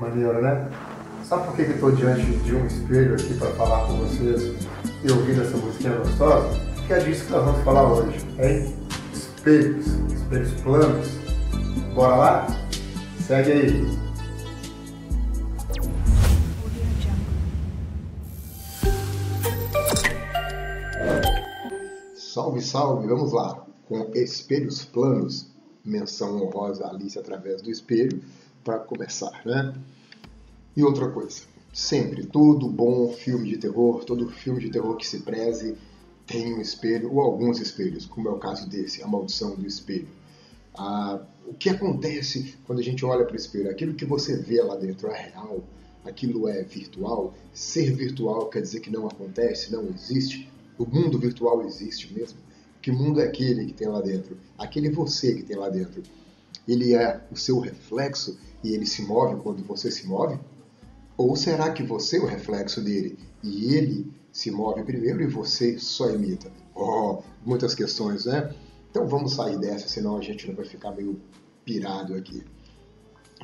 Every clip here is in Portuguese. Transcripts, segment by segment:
Maneiro, né? Sabe por que eu estou diante de um espelho aqui para falar com vocês e ouvir essa musiquinha gostosa? Que é disso que nós vamos falar hoje, hein? Espelhos, espelhos planos. Bora lá? Segue aí. Salve, salve, vamos lá. Com espelhos planos, menção honrosa a Alice através do espelho, para começar, né? E outra coisa, sempre, todo bom filme de terror, todo filme de terror que se preze, tem um espelho, ou alguns espelhos, como é o caso desse, A Maldição do Espelho. O que acontece quando a gente olha para o espelho? Aquilo que você vê lá dentro é real? Aquilo é virtual? Ser virtual quer dizer que não acontece, não existe? O mundo virtual existe mesmo? Que mundo é aquele que tem lá dentro? Aquele você que tem lá dentro. Ele é o seu reflexo e ele se move quando você se move? Ou será que você é o reflexo dele e ele se move primeiro e você só imita? Oh, muitas questões, né? Então vamos sair dessa, senão a gente não vai ficar meio pirado aqui.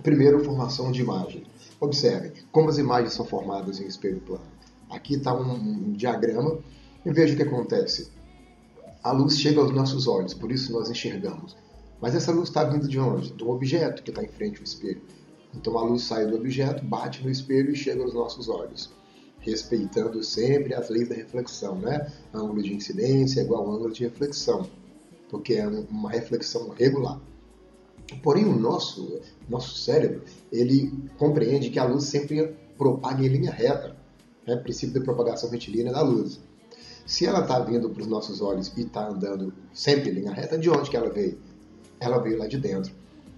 Primeiro, formação de imagem. Observem como as imagens são formadas em espelho plano. Aqui está um diagrama e veja o que acontece. A luz chega aos nossos olhos, por isso nós enxergamos. Mas essa luz está vindo de onde? Do objeto que está em frente ao espelho. Então a luz sai do objeto, bate no espelho e chega aos nossos olhos. Respeitando sempre as leis da reflexão, né? Ângulo de incidência é igual ao ângulo de reflexão, porque é uma reflexão regular. Porém, o nosso cérebro, ele compreende que a luz sempre propaga em linha reta. Né? Princípio da propagação retilínea da luz. Se ela está vindo para os nossos olhos e está andando sempre em linha reta, de onde que ela veio? Ela veio lá de dentro.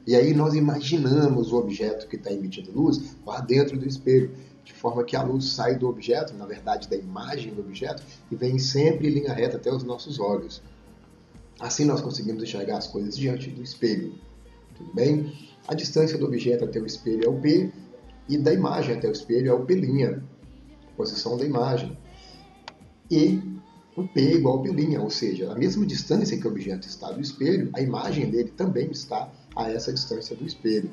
E aí nós imaginamos o objeto que está emitindo luz lá dentro do espelho, de forma que a luz sai do objeto, na verdade da imagem do objeto, e vem sempre em linha reta até os nossos olhos. Assim nós conseguimos enxergar as coisas diante do espelho. Tudo bem? A distância do objeto até o espelho é o P, e da imagem até o espelho é o P', posição da imagem. E o P é igual ao P', ou seja, a mesma distância que o objeto está do espelho, a imagem dele também está a essa distância do espelho.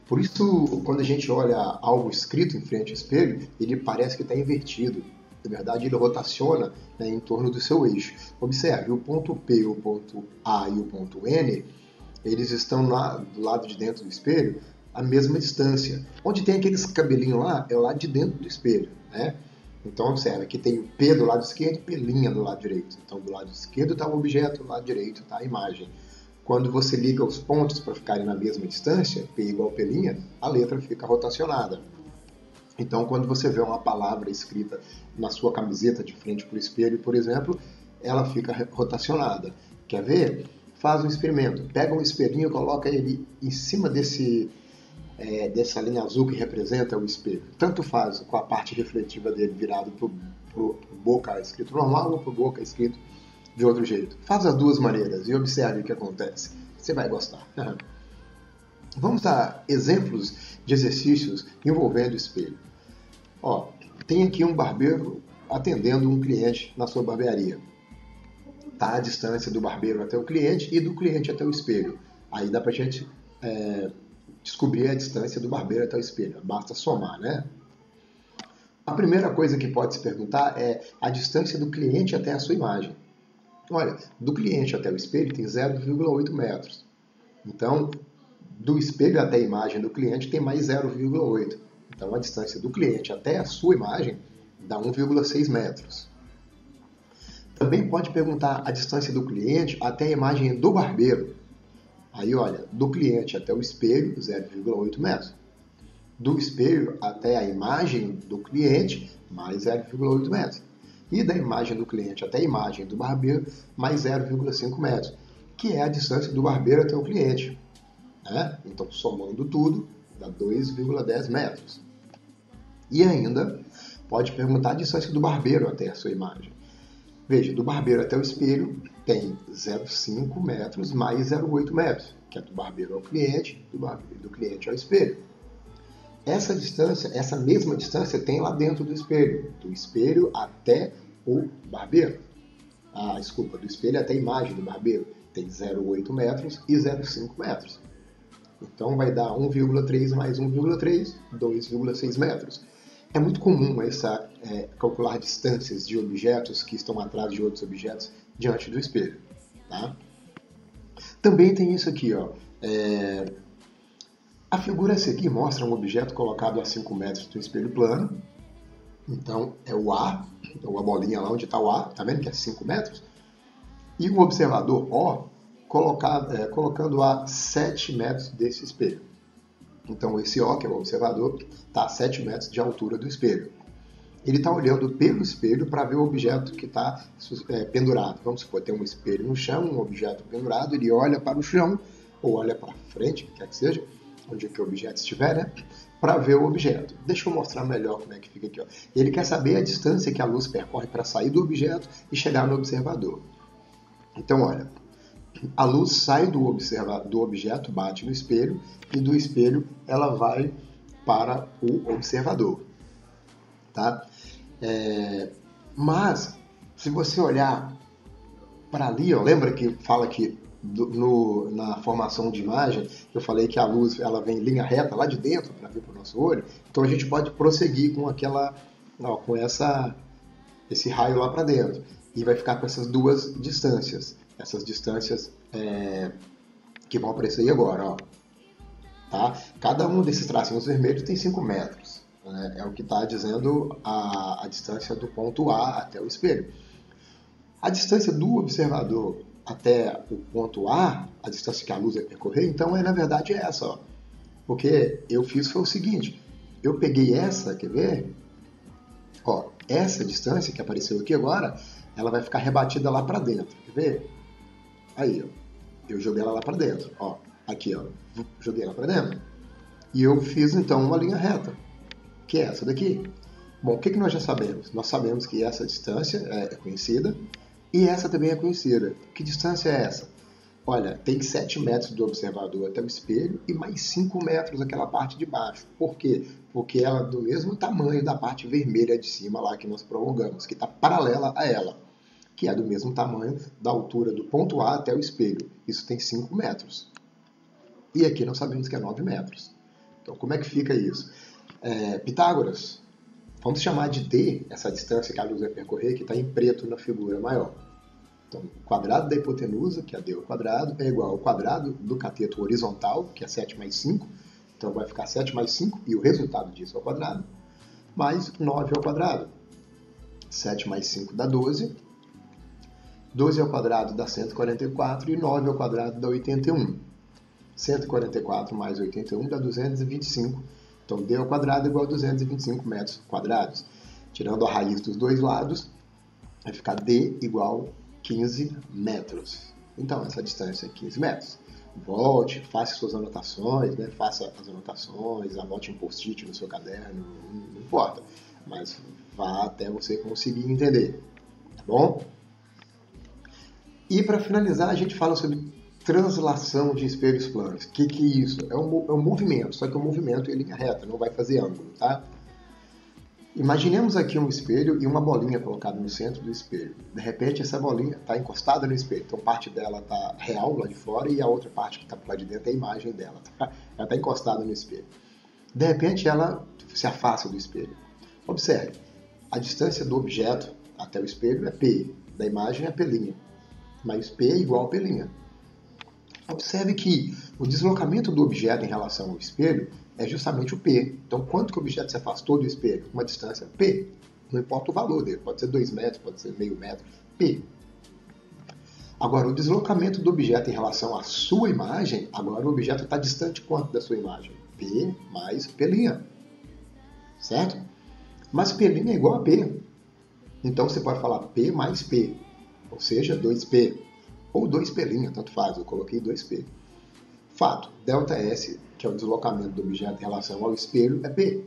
Por isso, quando a gente olha algo escrito em frente ao espelho, ele parece que está invertido. Na verdade, ele rotaciona, né, em torno do seu eixo. Observe, o ponto P, o ponto A e o ponto N, eles estão lá do lado de dentro do espelho a mesma distância. Onde tem aqueles cabelinhos lá, é lá de dentro do espelho, né? Então, observe, aqui tem o P do lado esquerdo e P' do lado direito. Então, do lado esquerdo está o objeto, do lado direito está a imagem. Quando você liga os pontos para ficarem na mesma distância, P igual P', a letra fica rotacionada. Então, quando você vê uma palavra escrita na sua camiseta de frente para o espelho, por exemplo, ela fica rotacionada. Quer ver? Faz um experimento. Pega um espelhinho e coloca ele em cima dessa linha azul que representa o espelho. Tanto faz com a parte refletiva dele virado para o boca escrito normal ou para o boca escrito de outro jeito. Faz as duas maneiras e observe o que acontece. Você vai gostar. Vamos dar exemplos de exercícios envolvendo o espelho. Ó, tem aqui um barbeiro atendendo um cliente na sua barbearia. Está a distância do barbeiro até o cliente e do cliente até o espelho. Aí dá para a gente descobrir a distância do barbeiro até o espelho. Basta somar, né? A primeira coisa que pode se perguntar é a distância do cliente até a sua imagem. Olha, do cliente até o espelho tem 0,8 metros. Então, do espelho até a imagem do cliente tem mais 0,8. Então, a distância do cliente até a sua imagem dá 1,6 metros. Também pode perguntar a distância do cliente até a imagem do barbeiro. Aí, olha, do cliente até o espelho, 0,8 metros. Do espelho até a imagem do cliente, mais 0,8 metros. E da imagem do cliente até a imagem do barbeiro, mais 0,5 metros, que é a distância do barbeiro até o cliente. Né? Então, somando tudo, dá 2,10 metros. E ainda, pode perguntar a distância do barbeiro até a sua imagem. Veja, do barbeiro até o espelho tem 0,5 metros mais 0,8 metros, que é do barbeiro ao cliente, do cliente ao espelho. Essa distância, essa mesma distância tem lá dentro do espelho até o barbeiro. Do espelho até a imagem do barbeiro. Tem 0,8 metros e 0,5 metros. Então vai dar 1,3 mais 1,3, 2,6 metros. É muito comum calcular distâncias de objetos que estão atrás de outros objetos diante do espelho. Tá? Também tem isso aqui, ó. A figura a seguir mostra um objeto colocado a 5 metros do espelho plano. Então é o A, ou a bolinha lá onde está o A, tá vendo que é 5 metros? E o observador O colocando a 7 metros desse espelho. Então esse O, que é o observador, está a 7 metros de altura do espelho. Ele está olhando pelo espelho para ver o objeto que está pendurado. Vamos supor, tem um espelho no chão, um objeto pendurado, ele olha para o chão, ou olha para frente, quer que seja, onde é que o objeto estiver, né? Para ver o objeto. Deixa eu mostrar melhor como é que fica aqui. Ó. Ele quer saber a distância que a luz percorre para sair do objeto e chegar no observador. Então, olha, a luz sai do objeto, bate no espelho, e do espelho ela vai para o observador. Tá? Mas, se você olhar para ali, ó, lembra que fala que na formação de imagem, eu falei que a luz ela vem em linha reta lá de dentro para vir para o nosso olho, então a gente pode prosseguir com esse raio lá para dentro e vai ficar com essas duas distâncias, que vão aparecer aí agora, ó. Tá? Cada um desses tracinhos vermelhos tem 5 metros, né? É o que está dizendo a distância do ponto A até o espelho. A distância do observador até o ponto A, a distância que a luz vai percorrer, então na verdade é essa, ó. Porque eu fiz foi o seguinte, eu peguei essa, quer ver? Ó, essa distância que apareceu aqui agora, ela vai ficar rebatida lá para dentro, quer ver? Aí, ó, eu joguei ela lá para dentro, ó, aqui, ó, joguei ela para dentro. E eu fiz então uma linha reta, que é essa daqui. Bom, o que nós já sabemos? Nós sabemos que essa distância é conhecida, e essa também é conhecida. Que distância é essa? Olha, tem 7 metros do observador até o espelho e mais 5 metros aquela parte de baixo. Por quê? Porque ela é do mesmo tamanho da parte vermelha de cima lá que nós prolongamos, que está paralela a ela, que é do mesmo tamanho da altura do ponto A até o espelho. Isso tem 5 metros. E aqui nós sabemos que é 9 metros. Então, como é que fica isso? Pitágoras, vamos chamar de D, essa distância que a luz vai percorrer, que está em preto na figura maior. Então, o quadrado da hipotenusa, que é D ao quadrado, é igual ao quadrado do cateto horizontal, que é 7 mais 5. Então, vai ficar 7 mais 5, e o resultado disso ao quadrado, mais 9 ao quadrado. 7 mais 5 dá 12. 12 ao quadrado dá 144, e 9 ao quadrado dá 81. 144 mais 81 dá 225. Então, D ao quadrado é igual a 225 metros quadrados. Tirando a raiz dos dois lados, vai ficar D igual a 15 metros. Então, essa distância é 15 metros. Volte, faça suas anotações, né? Faça as anotações, anote um post-it no seu caderno, não importa. Mas vá até você conseguir entender, tá bom? E para finalizar, a gente fala sobre translação de espelhos planos. O que é isso? É um movimento, só que o movimento é linha reta, não vai fazer ângulo, tá? Imaginemos aqui um espelho e uma bolinha colocada no centro do espelho. De repente, essa bolinha está encostada no espelho, então parte dela está real lá de fora e a outra parte que está por lá de dentro é a imagem dela. Tá? Ela está encostada no espelho. De repente, ela se afasta do espelho. Observe, a distância do objeto até o espelho é P, da imagem é P', mas P é igual a P'. Observe que o deslocamento do objeto em relação ao espelho é justamente o P. Então, quanto que o objeto se afastou do espelho? Uma distância P. Não importa o valor dele, pode ser 2 metros, pode ser meio metro, P. Agora, o deslocamento do objeto em relação à sua imagem, agora o objeto está distante quanto da sua imagem? P mais P'. Certo? Mas P' é igual a P. Então, você pode falar P mais P, ou seja, 2P. Ou 2P', tanto faz, eu coloquei 2P. Fato, ΔS, que é o deslocamento do objeto em relação ao espelho, é P.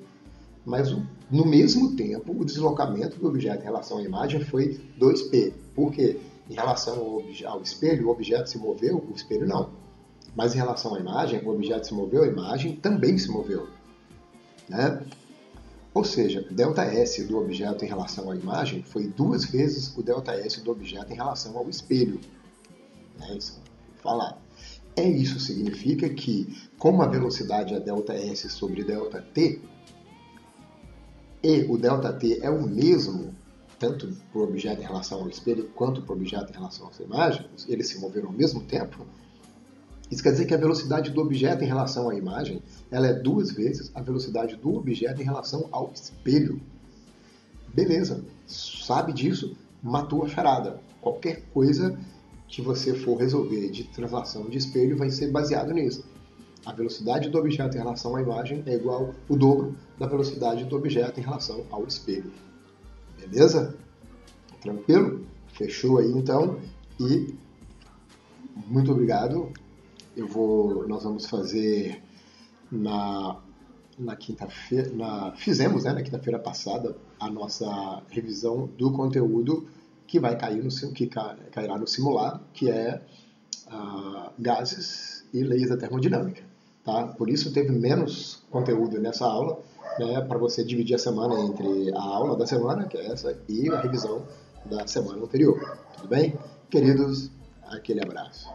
Mas, no mesmo tempo, o deslocamento do objeto em relação à imagem foi 2P. Por quê? Em relação ao espelho, o objeto se moveu, o espelho não. Mas em relação à imagem, o objeto se moveu, a imagem também se moveu. Né? Ou seja, o ΔS do objeto em relação à imagem foi 2 vezes o ΔS do objeto em relação ao espelho. Isso, falar. Isso significa que, como a velocidade é ΔS sobre ΔT, e o ΔT é o mesmo, tanto para o objeto em relação ao espelho quanto para o objeto em relação à sua imagem, eles se moveram ao mesmo tempo, isso quer dizer que a velocidade do objeto em relação à imagem ela é 2 vezes a velocidade do objeto em relação ao espelho. Beleza, sabe disso, matou a charada. Qualquer coisa que você for resolver de translação de espelho vai ser baseado nisso. A velocidade do objeto em relação à imagem é igual ao dobro da velocidade do objeto em relação ao espelho. Beleza? Tranquilo? Fechou aí então? E muito obrigado. Nós vamos fazer na quinta-feira, fizemos, né, na quinta-feira passada a nossa revisão do conteúdo que vai cair que cairá no simulado, que é gases e leis da termodinâmica. Tá? Por isso teve menos conteúdo nessa aula, né, para você dividir a semana entre a aula da semana, que é essa, e a revisão da semana anterior. Tudo bem? Queridos, aquele abraço.